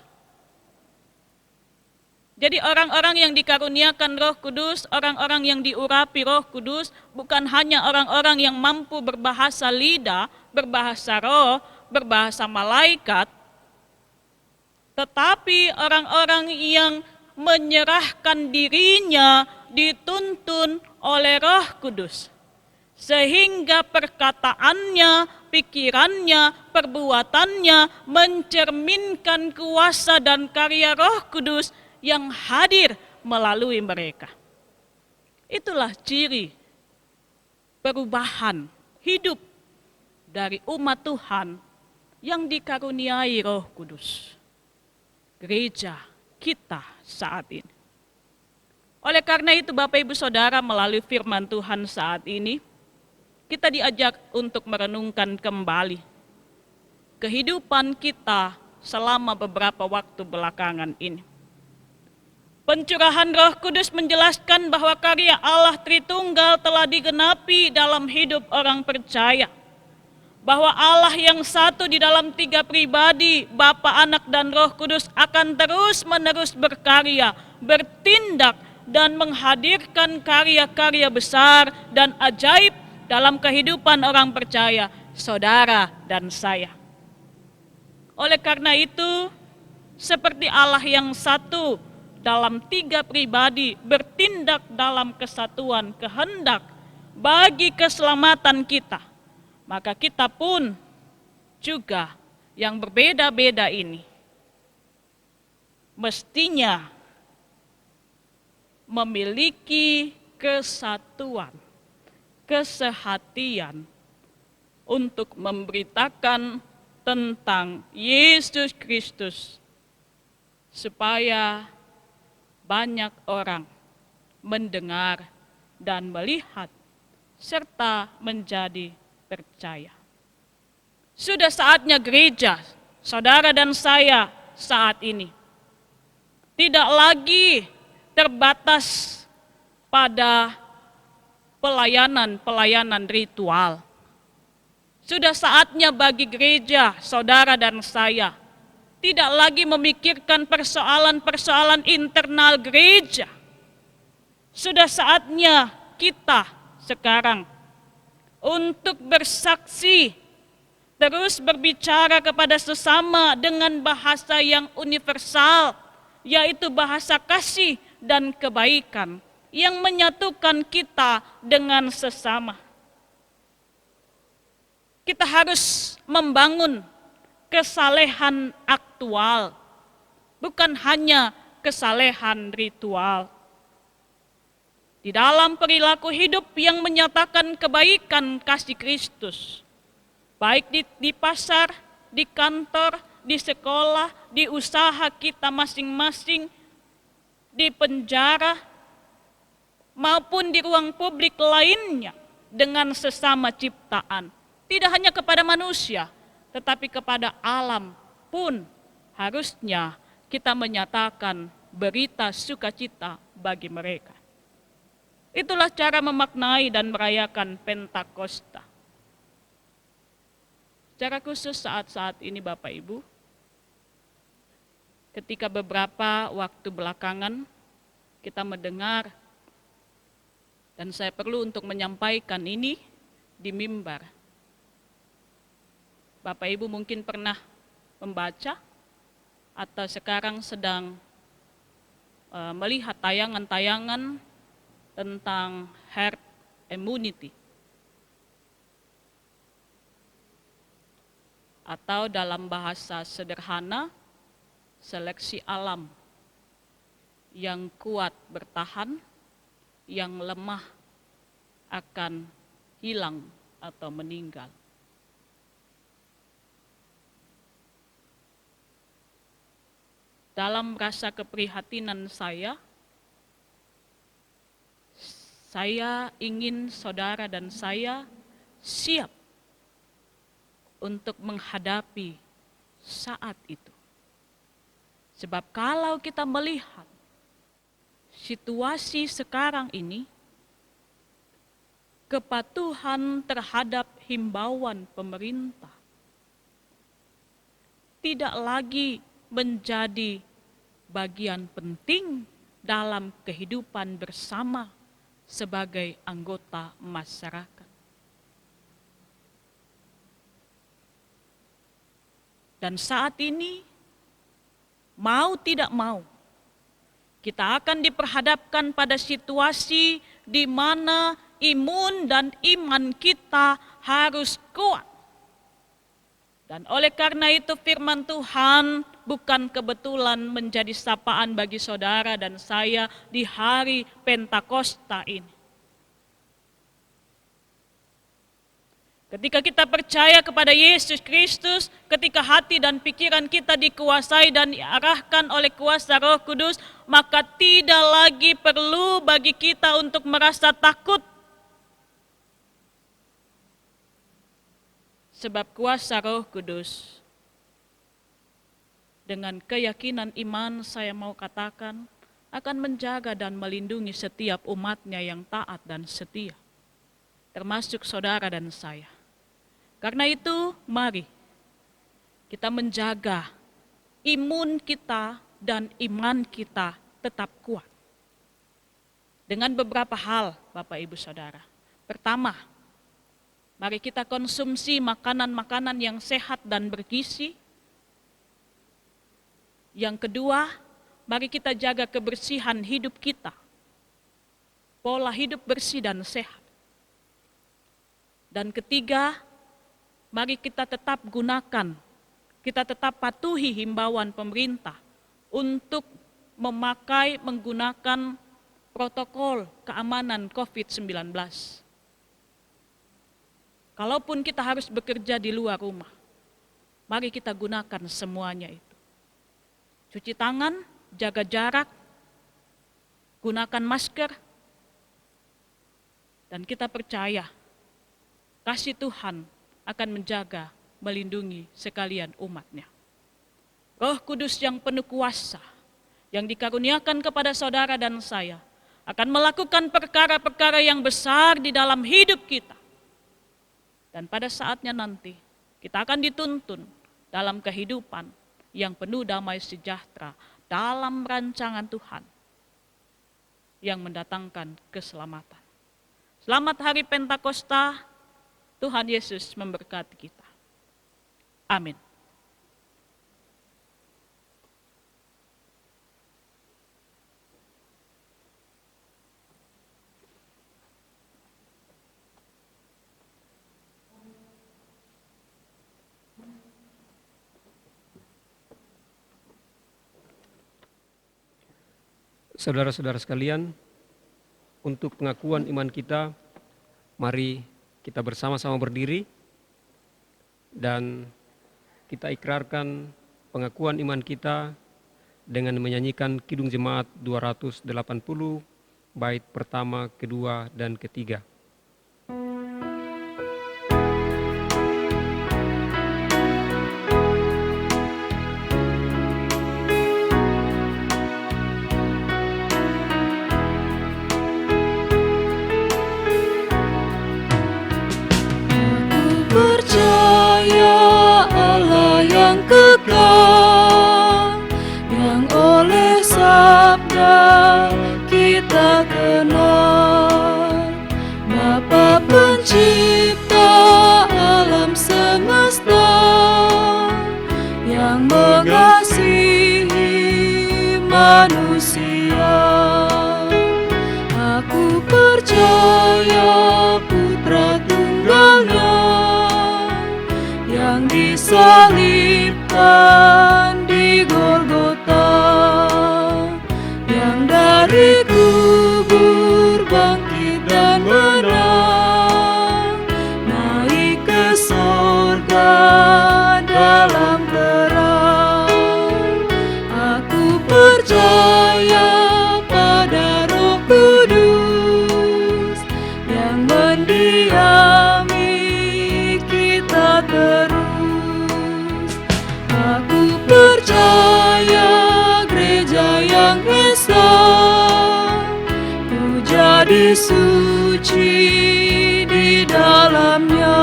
S6: Jadi orang-orang yang dikaruniakan Roh Kudus, orang-orang yang diurapi Roh Kudus, bukan hanya orang-orang yang mampu berbahasa lidah, berbahasa roh, berbahasa malaikat, tetapi orang-orang yang menyerahkan dirinya dituntun oleh Roh Kudus. Sehingga perkataannya, pikirannya, perbuatannya mencerminkan kuasa dan karya Roh Kudus yang hadir melalui mereka. Itulah ciri perubahan hidup dari umat Tuhan yang dikaruniai Roh Kudus. Gereja kita saat ini. Oleh karena itu Bapak Ibu Saudara, melalui firman Tuhan saat ini, kita diajak untuk merenungkan kembali kehidupan kita selama beberapa waktu belakangan ini. Pencurahan Roh Kudus menjelaskan bahwa karya Allah Tritunggal telah digenapi dalam hidup orang percaya. Bahwa Allah yang satu di dalam 3 pribadi, Bapa, Anak, dan Roh Kudus akan terus-menerus berkarya, bertindak, dan menghadirkan karya-karya besar dan ajaib dalam kehidupan orang percaya, saudara dan saya. Oleh karena itu, seperti Allah yang satu dalam 3 pribadi bertindak dalam kesatuan kehendak bagi keselamatan kita, maka kita pun juga yang berbeda-beda ini mestinya memiliki kesatuan, kesehatian untuk memberitakan tentang Yesus Kristus supaya banyak orang mendengar dan melihat serta menjadi percaya. Sudah saatnya gereja, saudara dan saya saat ini tidak lagi terbatas pada pelayanan ritual. Sudah saatnya bagi gereja, saudara dan saya tidak lagi memikirkan persoalan-persoalan internal gereja. Sudah saatnya kita sekarang untuk bersaksi, terus berbicara kepada sesama dengan bahasa yang universal, yaitu bahasa kasih dan kebaikan yang menyatukan kita dengan sesama. Kita harus membangun kesalehan aktual, bukan hanya kesalehan ritual. Di dalam perilaku hidup yang menyatakan kebaikan kasih Kristus, baik di pasar, di kantor, di sekolah, di usaha kita masing-masing, di penjara, maupun di ruang publik lainnya dengan sesama ciptaan. Tidak hanya kepada manusia, tetapi kepada alam pun harusnya kita menyatakan berita sukacita bagi mereka. Itulah cara memaknai dan merayakan Pentakosta. Secara khusus saat-saat ini Bapak Ibu, ketika beberapa waktu belakangan kita mendengar, dan saya perlu untuk menyampaikan ini di mimbar. Bapak Ibu mungkin pernah membaca atau sekarang sedang melihat tayangan-tayangan tentang herd immunity. Atau dalam bahasa sederhana, seleksi alam. Yang kuat bertahan, yang lemah akan hilang atau meninggal. Dalam rasa keprihatinan saya ingin saudara dan saya siap untuk menghadapi saat itu. Sebab kalau kita melihat situasi sekarang ini, kepatuhan terhadap himbauan pemerintah tidak lagi menjadi bagian penting dalam kehidupan bersama sebagai anggota masyarakat. Dan saat ini, mau tidak mau, kita akan diperhadapkan pada situasi di mana imun dan iman kita harus kuat. Dan oleh karena itu firman Tuhan bukan kebetulan menjadi sapaan bagi saudara dan saya di hari Pentakosta ini. Ketika kita percaya kepada Yesus Kristus, ketika hati dan pikiran kita dikuasai dan diarahkan oleh kuasa Roh Kudus, maka tidak lagi perlu bagi kita untuk merasa takut. Sebab kuasa Roh Kudus, dengan keyakinan iman saya mau katakan, akan menjaga dan melindungi setiap umatnya yang taat dan setia, termasuk saudara dan saya. Karena itu, mari kita menjaga imun kita dan iman kita tetap kuat. Dengan beberapa hal, Bapak Ibu Saudara. Pertama, mari kita konsumsi makanan-makanan yang sehat dan bergizi. Yang kedua, mari kita jaga kebersihan hidup kita. Pola hidup bersih dan sehat. Dan ketiga, mari kita tetap gunakan, kita tetap patuhi himbauan pemerintah untuk menggunakan protokol keamanan COVID-19. Kalaupun kita harus bekerja di luar rumah, mari kita gunakan semuanya itu. Cuci tangan, jaga jarak, gunakan masker, dan kita percaya kasih Tuhan akan menjaga, melindungi sekalian umatnya. Roh Kudus yang penuh kuasa, yang dikaruniakan kepada saudara dan saya, akan melakukan perkara-perkara yang besar di dalam hidup kita. Dan pada saatnya nanti, kita akan dituntun dalam kehidupan yang penuh damai sejahtera dalam rancangan Tuhan yang mendatangkan keselamatan. Selamat Hari Pentakosta, Tuhan Yesus memberkati kita. Amin.
S4: Saudara-saudara sekalian, untuk pengakuan iman kita, mari kita bersama-sama berdiri dan kita ikrarkan pengakuan iman kita dengan menyanyikan Kidung Jemaat 280, bait pertama, kedua, dan ketiga.
S5: Percaya Allah yang kekal, yang oleh sabda kita kenal, Bapa pencipta alam semesta, yang mengasihi manusia. Aku percaya Putra Tunggalnya yang disalibkan di Golgota, yang dari kubur bangkit dan menang, naik ke surga dalam terang. Aku percaya pada Roh Kudus yang mendiami kita terus. Aku percaya gereja yang esa, ku jadi suci di dalamnya.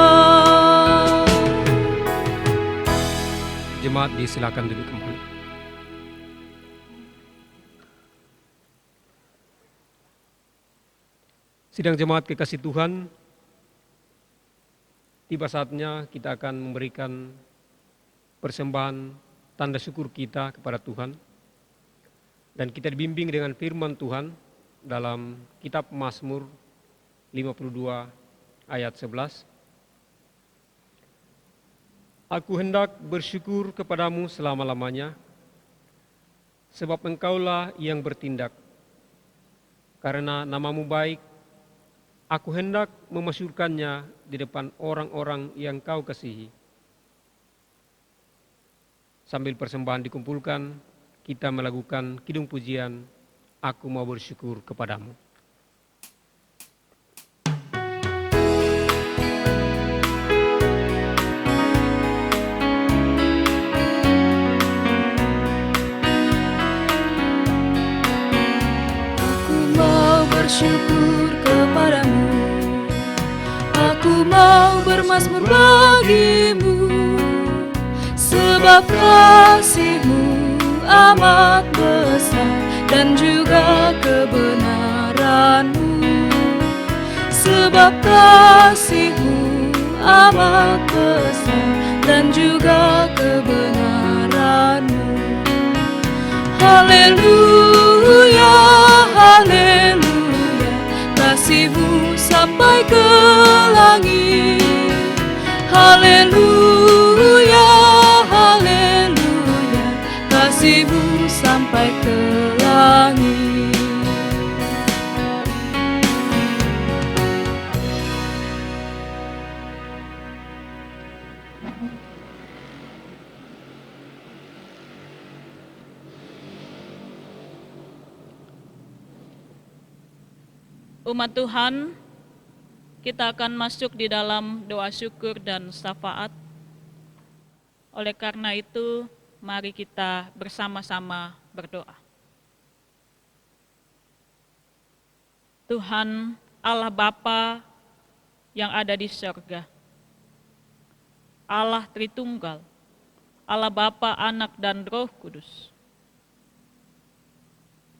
S4: Jemaat disilakan duduk kembali. Sidang jemaat kekasih Tuhan, tiba saatnya kita akan memberikan persembahan tanda syukur kita kepada Tuhan. Dan kita dibimbing dengan firman Tuhan dalam kitab Mazmur 52 ayat 11. Aku hendak bersyukur kepadamu selama-lamanya, sebab engkaulah yang bertindak. Karena namamu baik, aku hendak memasyurkannya di depan orang-orang yang kau kasihi. Sambil persembahan dikumpulkan, kita melakukan kidung pujian, Aku mau bersyukur kepadamu.
S5: Aku mau bersyukur kepadamu, aku mau bermazmur bagimu, sebab kasih-Mu amat besar dan juga kebenaran-Mu. Sebab kasih-Mu amat besar dan juga kebenaran-Mu. Haleluya, haleluya, kasih-Mu sampai ke langit. Haleluya, haleluya, kasih-Mu sampai ke langit.
S6: Umat Tuhan, kita akan masuk di dalam doa syukur dan syafaat. Oleh karena itu, mari kita bersama-sama berdoa. Tuhan Allah Bapa yang ada di surga, Allah Tritunggal, Allah Bapa, Anak, dan Roh Kudus.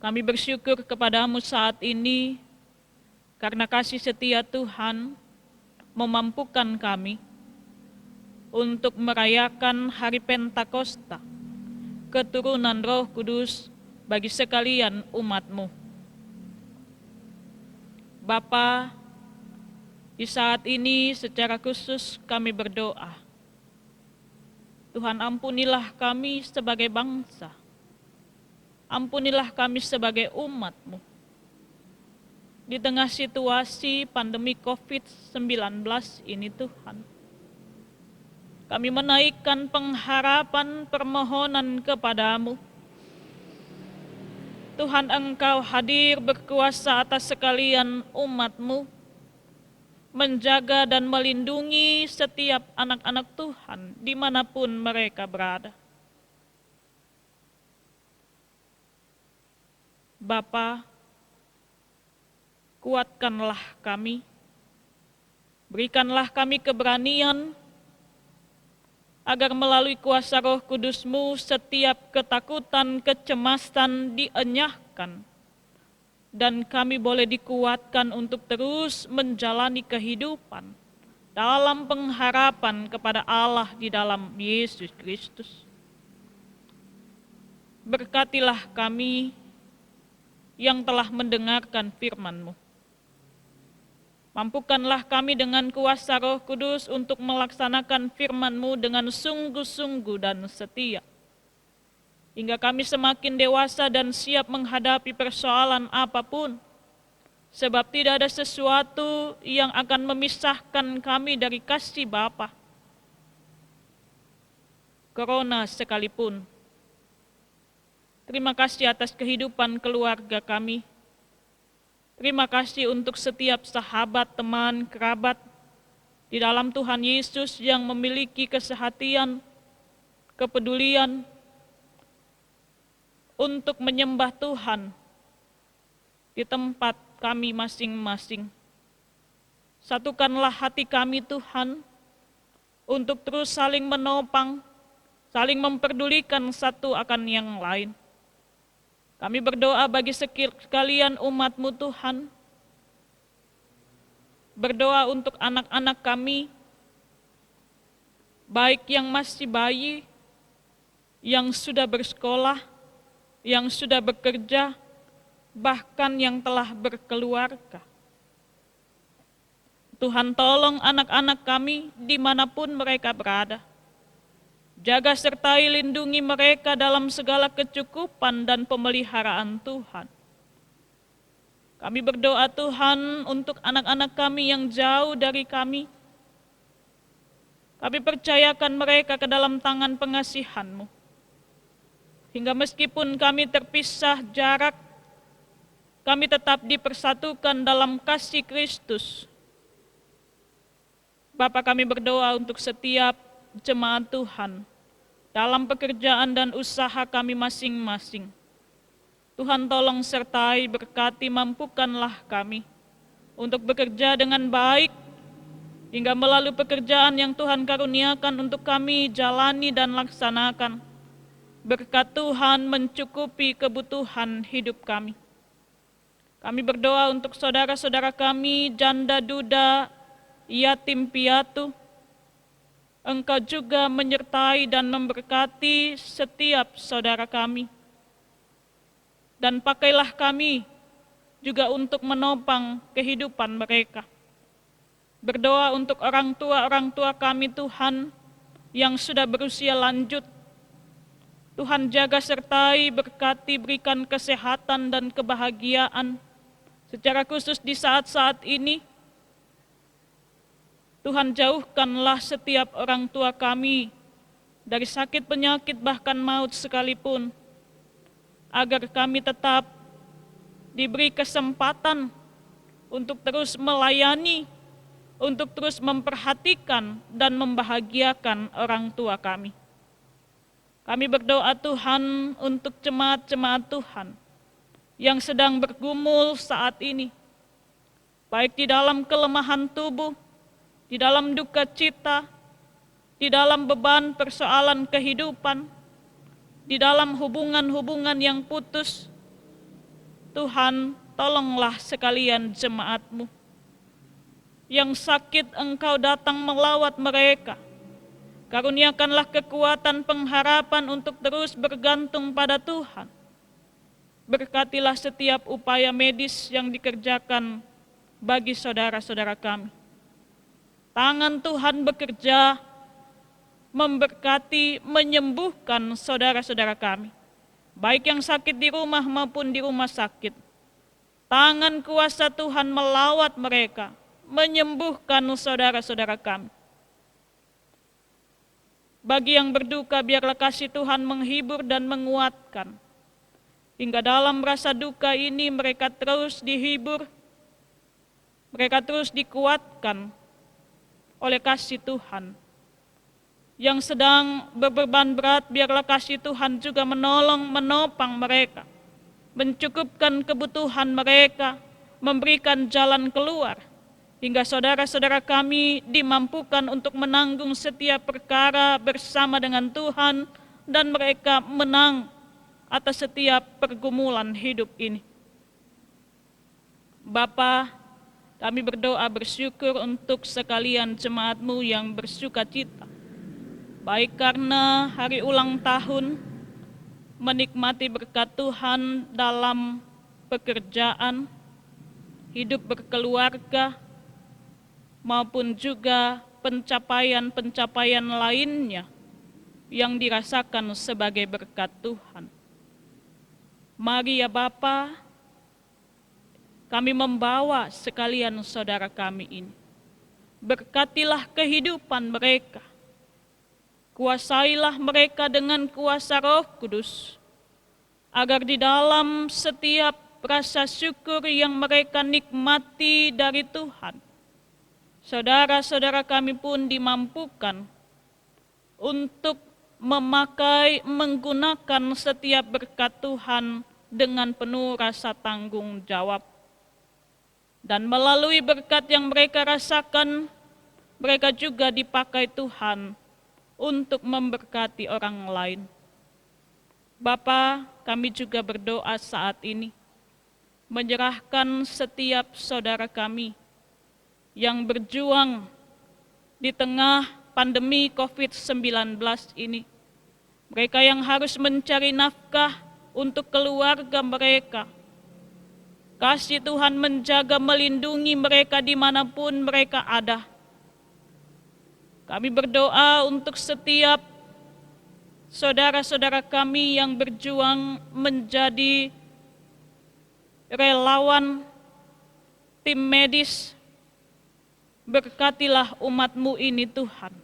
S6: Kami bersyukur kepadamu saat ini, karena kasih setia Tuhan memampukan kami untuk merayakan hari Pentakosta, keturunan Roh Kudus bagi sekalian umat-Mu. Bapa, di saat ini secara khusus kami berdoa, Tuhan ampunilah kami sebagai bangsa, ampunilah kami sebagai umat-Mu. Di tengah situasi pandemi COVID-19 ini Tuhan, kami menaikkan pengharapan permohonan kepadamu. Tuhan, Engkau hadir berkuasa atas sekalian umat-Mu, menjaga dan melindungi setiap anak-anak Tuhan dimanapun mereka berada. Bapa, kuatkanlah kami, berikanlah kami keberanian, agar melalui kuasa Roh Kudus-Mu setiap ketakutan, kecemasan dienyahkan, dan kami boleh dikuatkan untuk terus menjalani kehidupan dalam pengharapan kepada Allah di dalam Yesus Kristus. Berkatilah kami yang telah mendengarkan firman-Mu. Mampukanlah kami dengan kuasa Roh Kudus untuk melaksanakan firman-Mu dengan sungguh-sungguh dan setia, hingga kami semakin dewasa dan siap menghadapi persoalan apapun, sebab tidak ada sesuatu yang akan memisahkan kami dari kasih Bapa, corona sekalipun. Terima kasih atas kehidupan keluarga kami. Terima kasih untuk setiap sahabat, teman, kerabat di dalam Tuhan Yesus yang memiliki kesehatian, kepedulian untuk menyembah Tuhan di tempat kami masing-masing. Satukanlah hati kami, Tuhan, untuk terus saling menopang, saling memperdulikan satu akan yang lain. Kami berdoa bagi sekalian umat-Mu, Tuhan. Berdoa untuk anak-anak kami, baik yang masih bayi, yang sudah bersekolah, yang sudah bekerja, bahkan yang telah berkeluarga. Tuhan, tolong anak-anak kami dimanapun mereka berada. Jaga sertai lindungi mereka dalam segala kecukupan dan pemeliharaan Tuhan. Kami berdoa, Tuhan, untuk anak-anak kami yang jauh dari kami. Kami percayakan mereka ke dalam tangan pengasihan-Mu. Hingga meskipun kami terpisah jarak, kami tetap dipersatukan dalam kasih Kristus. Bapa, kami berdoa untuk setiap jemaat Tuhan dalam pekerjaan dan usaha kami masing-masing. Tuhan, tolong sertai, berkati, mampukanlah kami untuk bekerja dengan baik, hingga melalui pekerjaan yang Tuhan karuniakan untuk kami jalani dan laksanakan, berkat Tuhan mencukupi kebutuhan hidup kami. Kami berdoa untuk saudara-saudara kami, janda duda, yatim piatu. Engkau juga menyertai dan memberkati setiap saudara kami. Dan pakailah kami juga untuk menopang kehidupan mereka. Berdoa untuk orang tua kami, Tuhan, yang sudah berusia lanjut. Tuhan, jaga sertai, berkati, berikan kesehatan dan kebahagiaan. Secara khusus di saat-saat ini, Tuhan, jauhkanlah setiap orang tua kami dari sakit, penyakit, bahkan maut sekalipun, agar kami tetap diberi kesempatan untuk terus melayani, untuk terus memperhatikan dan membahagiakan orang tua kami. Kami berdoa, Tuhan, untuk jemaat-jemaat Tuhan yang sedang bergumul saat ini, baik di dalam kelemahan tubuh, di dalam duka cita, di dalam beban persoalan kehidupan, di dalam hubungan-hubungan yang putus. Tuhan, tolonglah sekalian jemaat-Mu. Yang sakit, Engkau datang melawat mereka. Karuniakanlah kekuatan pengharapan untuk terus bergantung pada Tuhan. Berkatilah setiap upaya medis yang dikerjakan bagi saudara-saudara kami. Tangan Tuhan bekerja, memberkati, menyembuhkan saudara-saudara kami, baik yang sakit di rumah maupun di rumah sakit. Tangan kuasa Tuhan melawat mereka, menyembuhkan saudara-saudara kami. Bagi yang berduka, biarlah kasih Tuhan menghibur dan menguatkan. Hingga dalam rasa duka ini mereka terus dihibur, mereka terus dikuatkan oleh kasih Tuhan. Yang sedang berbeban berat, biarlah kasih Tuhan juga menolong, menopang mereka, mencukupkan kebutuhan mereka, memberikan jalan keluar, hingga saudara-saudara kami dimampukan untuk menanggung setiap perkara bersama dengan Tuhan, dan mereka menang atas setiap pergumulan hidup ini. Bapa, kami berdoa bersyukur untuk sekalian jemaat-Mu yang bersuka cita, baik karena hari ulang tahun, menikmati berkat Tuhan dalam pekerjaan, hidup berkeluarga, maupun juga pencapaian-pencapaian lainnya yang dirasakan sebagai berkat Tuhan. Mari ya Bapa, kami membawa sekalian saudara kami ini. Berkatilah kehidupan mereka. Kuasailah mereka dengan kuasa Roh Kudus, agar di dalam setiap rasa syukur yang mereka nikmati dari Tuhan, saudara-saudara kami pun dimampukan untuk menggunakan setiap berkat Tuhan dengan penuh rasa tanggung jawab. Dan melalui berkat yang mereka rasakan, mereka juga dipakai Tuhan untuk memberkati orang lain. Bapa, kami juga berdoa saat ini, menyerahkan setiap saudara kami yang berjuang di tengah pandemi COVID-19 ini. Mereka yang harus mencari nafkah untuk keluarga mereka. Kasih Tuhan menjaga, melindungi mereka dimanapun mereka ada. Kami berdoa untuk setiap saudara-saudara kami yang berjuang menjadi relawan, tim medis. Berkatilah umat-Mu ini Tuhan.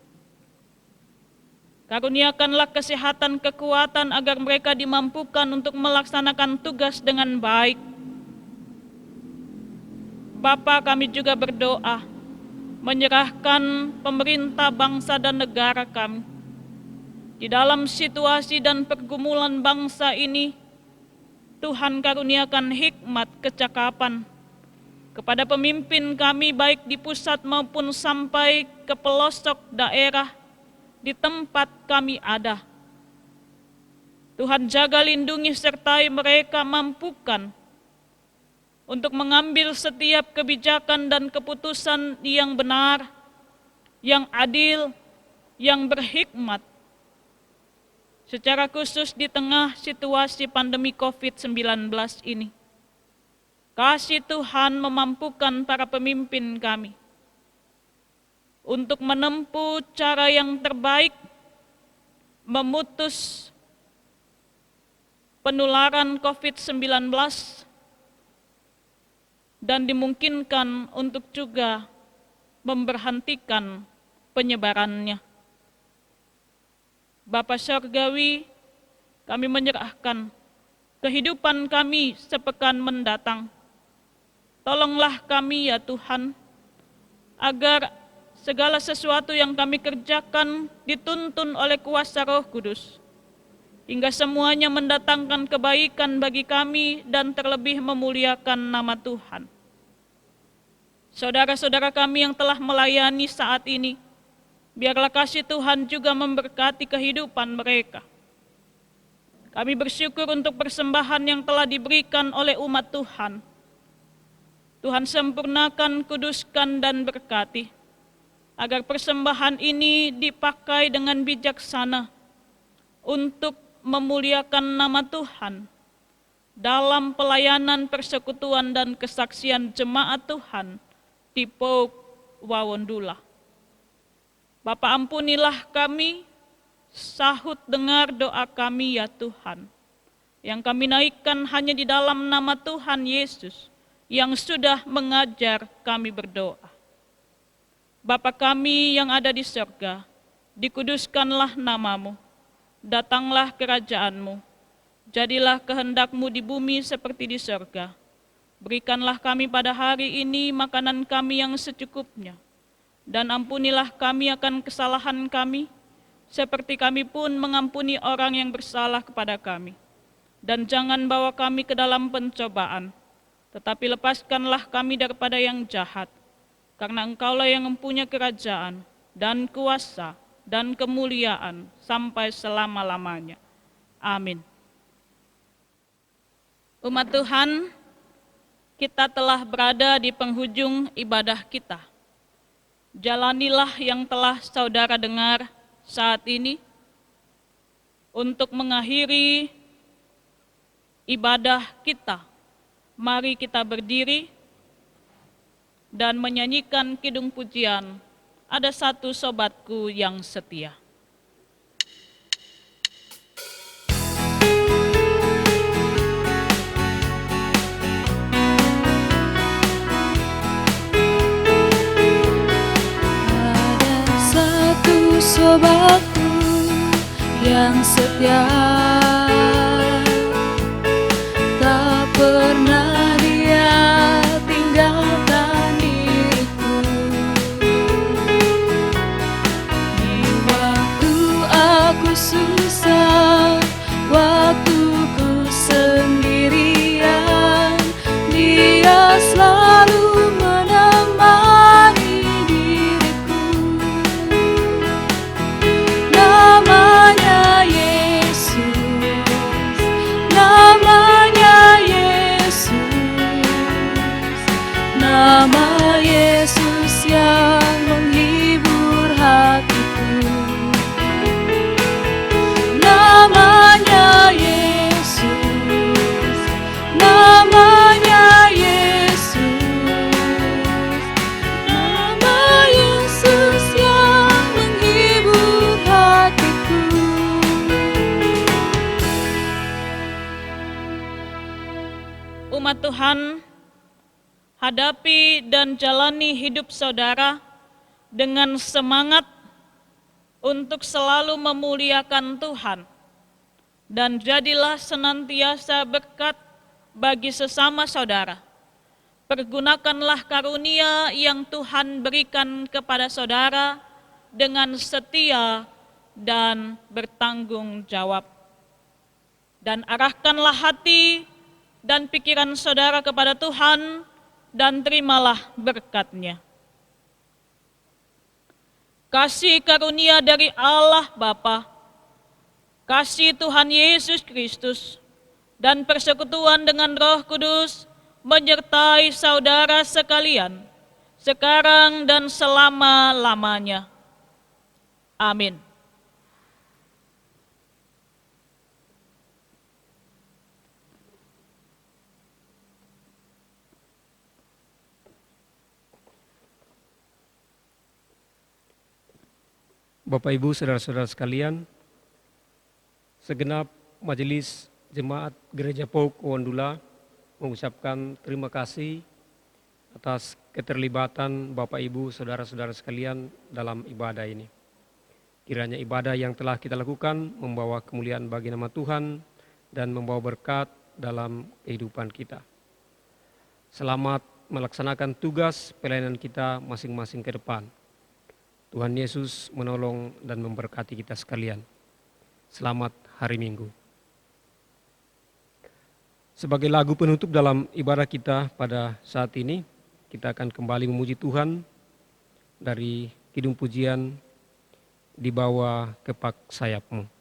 S6: Karuniakanlah kesehatan, kekuatan agar mereka dimampukan untuk melaksanakan tugas dengan baik. Bapa, kami juga berdoa menyerahkan pemerintah bangsa dan negara kami. Di dalam situasi dan pergumulan bangsa ini, Tuhan karuniakan hikmat, kecakapan kepada pemimpin kami baik di pusat maupun sampai ke pelosok daerah di tempat kami ada. Tuhan jaga, lindungi, sertai mereka, mampukan untuk mengambil setiap kebijakan dan keputusan yang benar, yang adil, yang berhikmat, secara khusus di tengah situasi pandemi COVID-19 ini. Kasih Tuhan memampukan para pemimpin kami untuk menempuh cara yang terbaik, memutus penularan COVID-19, dan dimungkinkan untuk juga memberhentikan penyebarannya. Bapa Surgawi, kami menyerahkan kehidupan kami sepekan mendatang. Tolonglah kami ya Tuhan, agar segala sesuatu yang kami kerjakan dituntun oleh kuasa Roh Kudus, hingga semuanya mendatangkan kebaikan bagi kami dan terlebih memuliakan nama Tuhan. Saudara-saudara kami yang telah melayani saat ini, biarlah kasih Tuhan juga memberkati kehidupan mereka. Kami bersyukur untuk persembahan yang telah diberikan oleh umat Tuhan. Tuhan sempurnakan, kuduskan, dan berkati, agar persembahan ini dipakai dengan bijaksana untuk memuliakan nama Tuhan dalam pelayanan, persekutuan, dan kesaksian jemaat Tuhan di Pok Wawondula. Bapa, ampunilah kami, sahut dengar doa kami ya Tuhan, yang kami naikkan hanya di dalam nama Tuhan Yesus yang sudah mengajar kami berdoa. Bapa kami yang ada di surga, dikuduskanlah namamu, datanglah kerajaan-Mu, Jadilah kehendak-Mu di bumi seperti di surga. Berikanlah kami pada hari ini makanan kami yang secukupnya. Dan ampunilah kami akan kesalahan kami, seperti kami pun mengampuni orang yang bersalah kepada kami. Dan jangan bawa kami ke dalam pencobaan, tetapi lepaskanlah kami daripada yang jahat. Karena Engkaulah yang mempunyai kerajaan, dan kuasa, dan kemuliaan, sampai selama-lamanya. Amin. Umat Tuhan, kita telah berada di penghujung ibadah kita. Jalanilah yang telah saudara dengar saat ini untuk mengakhiri ibadah kita. Mari kita berdiri dan menyanyikan kidung pujian, Ada Satu Sobatku Yang Setia.
S5: Sobatku yang setia, tak pernah dia tinggalkan diriku. Di waktu aku susah, waktu ku sendirian, dia selalu menemani diriku. Namanya Yesus, namanya Yesus, nama Yesus yang menghibur hatiku. Namanya Yesus, namanya Yesus, nama Yesus yang menghibur hatiku.
S6: Umat Tuhan, hadapi dan jalani hidup saudara dengan semangat untuk selalu memuliakan Tuhan, dan jadilah senantiasa berkat bagi sesama saudara. Pergunakanlah karunia yang Tuhan berikan kepada saudara dengan setia dan bertanggung jawab. Dan arahkanlah hati dan pikiran saudara kepada Tuhan, dan terimalah berkat-Nya. Kasih karunia dari Allah Bapa, kasih Tuhan Yesus Kristus, dan persekutuan dengan Roh Kudus menyertai saudara sekalian, sekarang dan selama-lamanya. Amin.
S4: Bapak Ibu, saudara-saudara sekalian, segenap majelis jemaat Gereja PAUK Wondula mengucapkan terima kasih atas keterlibatan Bapak Ibu, saudara-saudara sekalian dalam ibadah ini. Kiranya ibadah yang telah kita lakukan membawa kemuliaan bagi nama Tuhan dan membawa berkat dalam kehidupan kita. Selamat melaksanakan tugas pelayanan kita masing-masing ke depan. Tuhan Yesus menolong dan memberkati kita sekalian. Selamat hari Minggu. Sebagai lagu penutup dalam ibadah kita pada saat ini, kita akan kembali memuji Tuhan dari kidung pujian Di Bawah Kepak Sayap-Mu.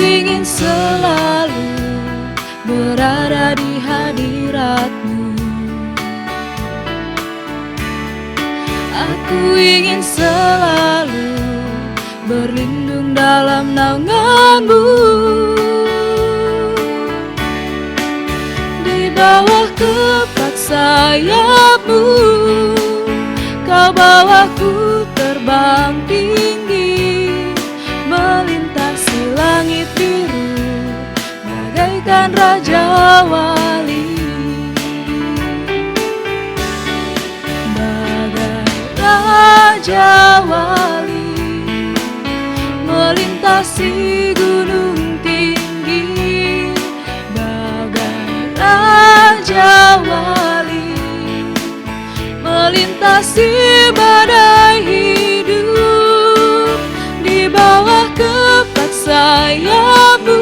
S5: Ingin selalu berada di hadirat-Mu. Aku ingin selalu berlindung dalam naungan-Mu. Di bawah kepak sayap-Mu, Kau bawaku terbang tinggi, melintasi langit biru bagaikan Raja Wali, bagai Raja Wali, melintasi gunung tinggi, bagai Raja Wali, melintasi badai hidup, di bawah kepat sayapmu,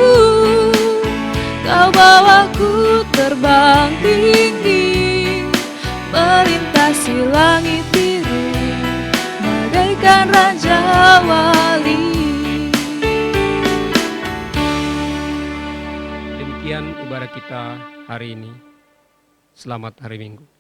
S5: kau bawaku terbang tinggi, melintasi langit biru, bagaikan Raja Wali.
S4: Demikian ibadah kita hari ini. Selamat hari Minggu.